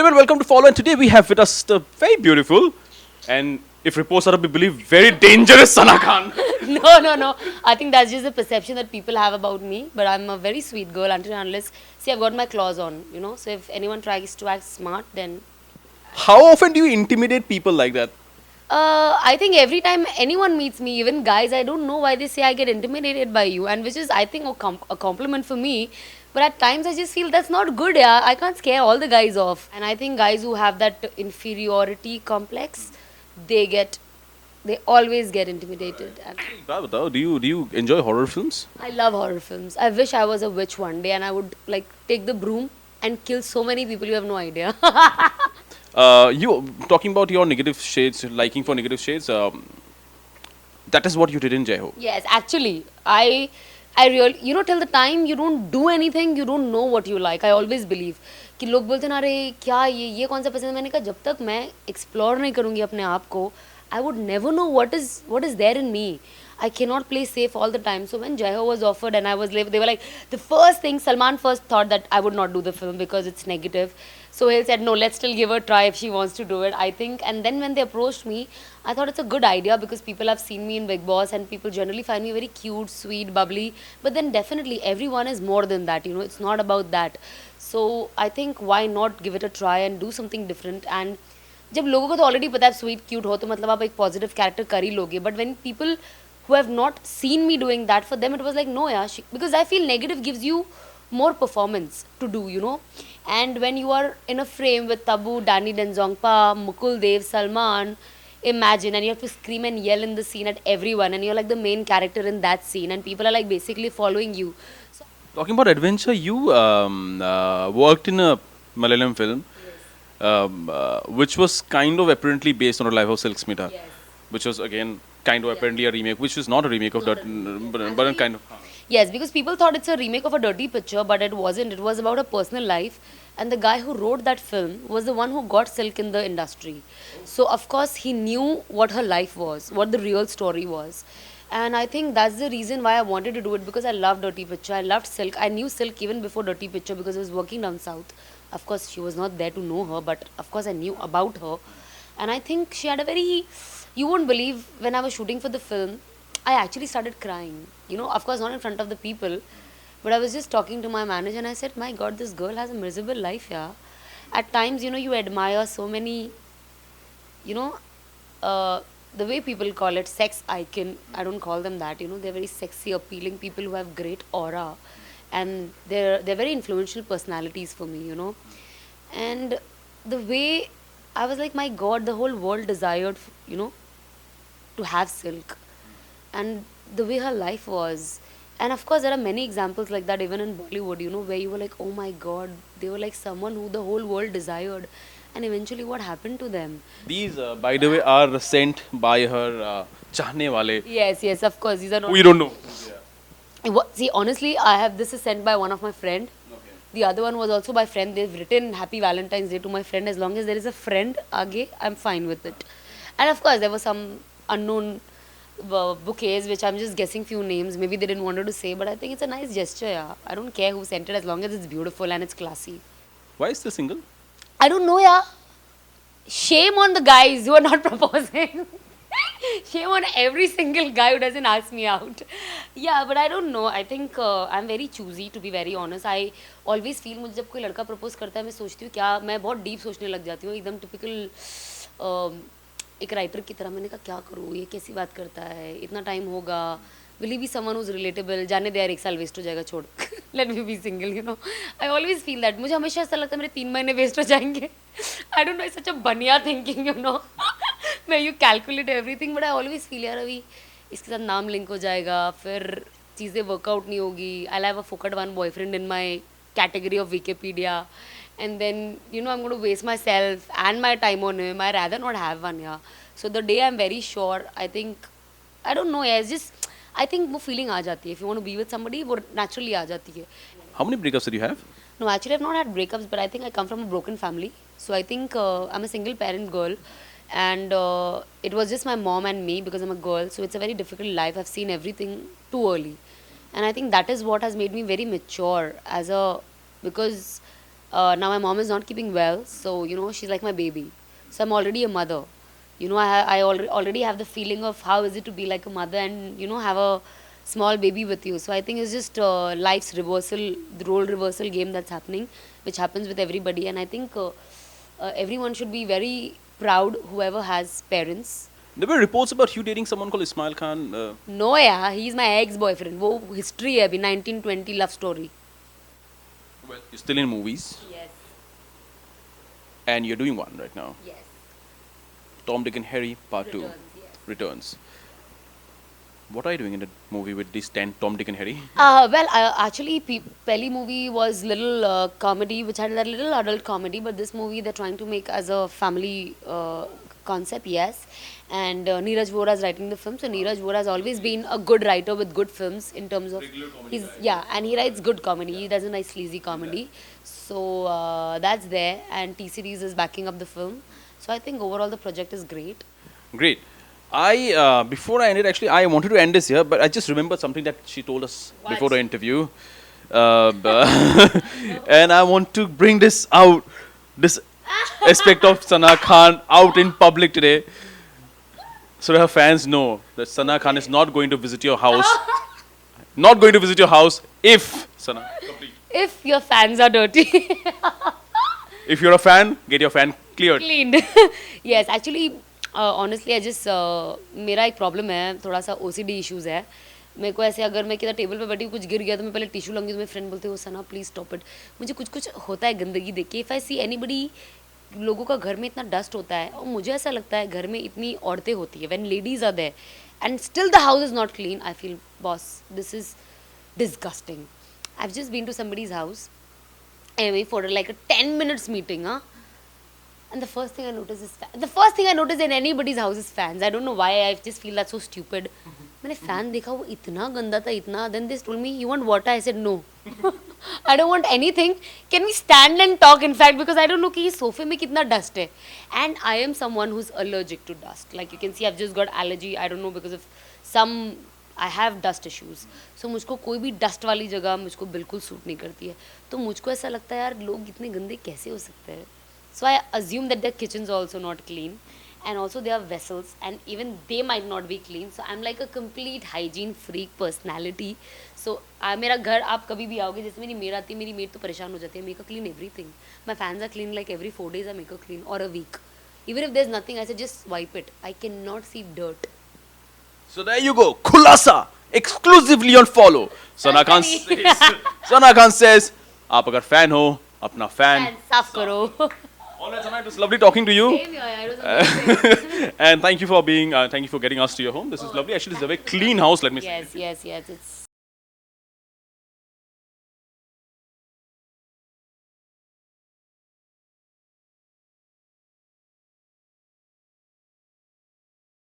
everyone, welcome to Follow. And today we have with us the very beautiful and, if reports are to be believed, very dangerous Sana Khan. No. I think that's just the perception that people have about me. But I'm a very sweet girl until and unless, see, I've got my claws on, you know. So if anyone tries to act smart, then How often do you intimidate people like that? I think every time anyone meets me, even guys, I don't know why they say I get intimidated by you, and which is, I think, a compliment for me. But at times, I just feel that's not good, yeah. I can't scare all the guys off. And I think guys who have that inferiority complex, they get, they always get intimidated. And Do you enjoy horror films? I love horror films. I wish I was a witch one day and I would like take the broom and kill so many people you have no idea. You talking about your negative shades, liking for negative shades. That is what you did in Jai Ho. Yes, actually, I really, you know, till the time you don't do anything, you don't know what you like. I always believe कि लोग बोलते हैं ना अरे क्या ये कौन सा पसंद है, मैंने कहा जब तक मैं एक्सप्लोर नहीं करूँगी अपने आप को, I would never know what is there in me. I cannot play safe all the time. So when Jai Ho was offered and I was live, they were like, the first thing, Salman first thought that I would not do the film because it's negative. So he said, no, let's still give her a try if she wants to do it, I think. And then when they approached me, I thought it's a good idea because people have seen me in Big Boss and people generally find me very cute, sweet, bubbly. But then definitely everyone is more than that, you know, it's not about that. So I think why not give it a try and do something different. And जब लोगों को तो already पता है आप sweet cute हो तो मतलब आप एक पॉजिटिव कैरेक्टर कर ही लोगे but when people who have not seen me doing that, for them it was like no yeah because I feel negative gives you more performance to do, you know. And when you are in a frame with Tabu, Danny Denzongpa, Mukul Dev, Salman, imagine, and you have to scream and yell in the scene at everyone and you're like the main character in that scene and people are like basically following you. So, Talking about adventure, you worked in a Malayalam film, which was kind of apparently based on the life of Silk Smitha, yes. which was again kind of apparently a remake, which is not a remake of that, but a kind of. Yes, because people thought it's a remake of a dirty picture, but it wasn't. It was about a personal life. And the guy who wrote that film was the one who got Silk in the industry. So, of course, he knew what her life was, what the real story was. And I think that's the reason why I wanted to do it because I love Dirty Picture. I loved Silk. I knew Silk even before Dirty Picture because I was working down south. Of course, she was not there to know her, but of course, I knew about her. And I think she had a very. You won't believe when I was shooting for the film, I actually started crying. You know, of course, not in front of the people, but I was just talking to my manager and I said, my God, this girl has a miserable life, yeah. At times, you know, you admire so many, you know, the way people call it sex icon. I don't call them that, you know, they're very sexy, appealing people who have great aura. And they're very influential personalities for me, you know. And the way I was like, my God, the whole world desired, you know, to have Silk. And the way her life was. And of course, there are many examples like that even in Bollywood, you know, where you were like, oh my God, they were like someone who the whole world desired. And eventually, what happened to them? These, by the way, are sent by her chahne wale, Yes, of course. These are not. who you don't know. See, honestly, I have this is sent by one of my friend. The other one was also by friend. They've written Happy Valentines Day to my friend. As long as there is a friend, aage, I'm fine with it. And of course, there were some unknown bouquets, which I'm just guessing few names. Maybe they didn't want to say, but I think it's a nice gesture. Yeah, I don't care who sent it as long as it's beautiful and it's classy. Why is this single? I don't know, yeah. Shame on the guys who are not proposing. Shame on every single guy who doesn't ask me out. Yeah, but I don't know. I think I'm very choosy, to be very honest. I always feel मुझे जब कोई लड़का propose करता है मैं सोचती हूँ क्या मैं बहुत डीप सोचने लग जाती हूँ एकदम टिपिकल एक राइटर की तरह मैंने कहा क्या करूँ ये कैसी बात करता है इतना टाइम होगा will he be someone who's relatable जाने दे यार एक साल वेस्ट हो जाएगा छोड़ let me be single, you know. I always feel that मुझे हमेशा ऐसा लगता है मेरे 3 महीने वेस्ट हो जाएंगे. I don't know, it's such a बनिया thinking, you know. where you calculate everything, but I always feel यार अभी इसके साथ नाम लिंक हो जाएगा फिर चीज़ें वर्कआउट नहीं होगी. I'll have a fucked one boyfriend in my category of Wikipedia and then you know I'm going to waste myself and my time on him. I rather not have one, yeah. So the day I'm very sure, I think I don't know, yeah, it's just I think वो feeling आ जाती है. If you want to be with somebody, वो naturally आ जाती है. How many breakups did you have? No, actually I've not had breakups, but I think I come from a broken family. So I think I'm a single parent girl, and it was just my mom and me because I'm a girl. So it's a very difficult life. I've seen everything too early, and I think that is what has made me very mature as a because Now my mom is not keeping well, so you know she's like my baby. So I'm already a mother. You know, already have the feeling of how is it to be like a mother and you know have a small baby with you. So I think it's just life's reversal, the role reversal game that's happening, which happens with everybody. And I think everyone should be very proud whoever has parents. There were reports about you dating someone called Ismail Khan. No, yeah, he's my ex-boyfriend. वो history है अभी 1920 love story. Well, you're still in movies, Yes. and you're doing one right now. Yes. Tom, Dick, and Harry Part 2 Returns, yes. returns. What are you doing in the movie with these 10 Tom, Dick, and Harry? Well, actually, Peli movie was little comedy, which had a little adult comedy, but this movie they're trying to make as a family concept, yes. And Neeraj Vora is writing the film, so Neeraj Vora has always been a good writer with good films in terms of he's yeah, and he writes good comedy. He doesn't write sleazy comedy, so that's there. And T Series is backing up the film, so I think overall the project is great. Great. Before I ended, actually, I wanted to end this here, but I just remembered something that she told us What? before the interview. And I want to bring this out, this aspect of Sana Khan out in public today, so that her fans know that Sana Khan is not going to visit your house. Not going to visit your house if, Sana, complete. If your fans are dirty. If you're a fan, get your fan cleared. Cleaned. Yes, actually, honestly, I just मेरा एक problem है, थोड़ा सा OCD issues है. मेरे को ऐसे अगर मैं किधर टेबल पे बैठी हूँ कुछ गिर गया तो मैं पहले टिश्यू लूँगी, तो मेरे फ्रेंड बोलते हो सना प्लीज स्टॉप इट. मुझे कुछ कुछ होता है गंदगी देख के. इफ़ आई सी एनीबडी, लोगों का घर में इतना डस्ट होता है और मुझे ऐसा लगता है घर में इतनी औरतें होती है when ladies are there and still the house is not clean. I feel boss this is disgusting. I've just been to somebody's house anyway for like a 10 minutes meeting, huh? And the first thing I notice is the first thing I notice in anybody's house is fans. I don't know why. I just feel that's so stupid. मैंने fan देखा वो इतना गंदा था इतना. Then they told me you want water. I said no. I don't want anything. Can we stand and talk in fact because I don't know कि ये सोफे में कितना dust है. And I am someone who's allergic to dust. Like you can see I've just got allergy. I don't know because of some I have dust issues. So मुझको कोई भी dust वाली जगह मुझको बिल्कुल सूट नहीं करती है. तो मुझको ऐसा लगता है यार लोग इतने गंदे कैसे हो सकते हैं. So I assume that their kitchens also not clean and also they are vessels and even they might not be clean. So I am like a complete hygiene freak personality. So मेरा घर आप कभी भी आओगे जैसे मेरी made आती है, मेरी मेड तो परेशान हो जाती है. Make a clean everything. My fans are clean like every 4 days. I make a clean or a week. Even if there is nothing I say just wipe it. I can not see dirt. So there you go, Khulasa, exclusively on Follow. Sana Khan says, Sana Khan says, आप अगर fan हो, अपना fan. साफ करो. All right, Sana, it was lovely talking to you. Same here, I was amazing. And thank you for being, thank you for getting us to your home. This is lovely. Actually, it's a very clean house. Let me say. Yes, yes, yes. It's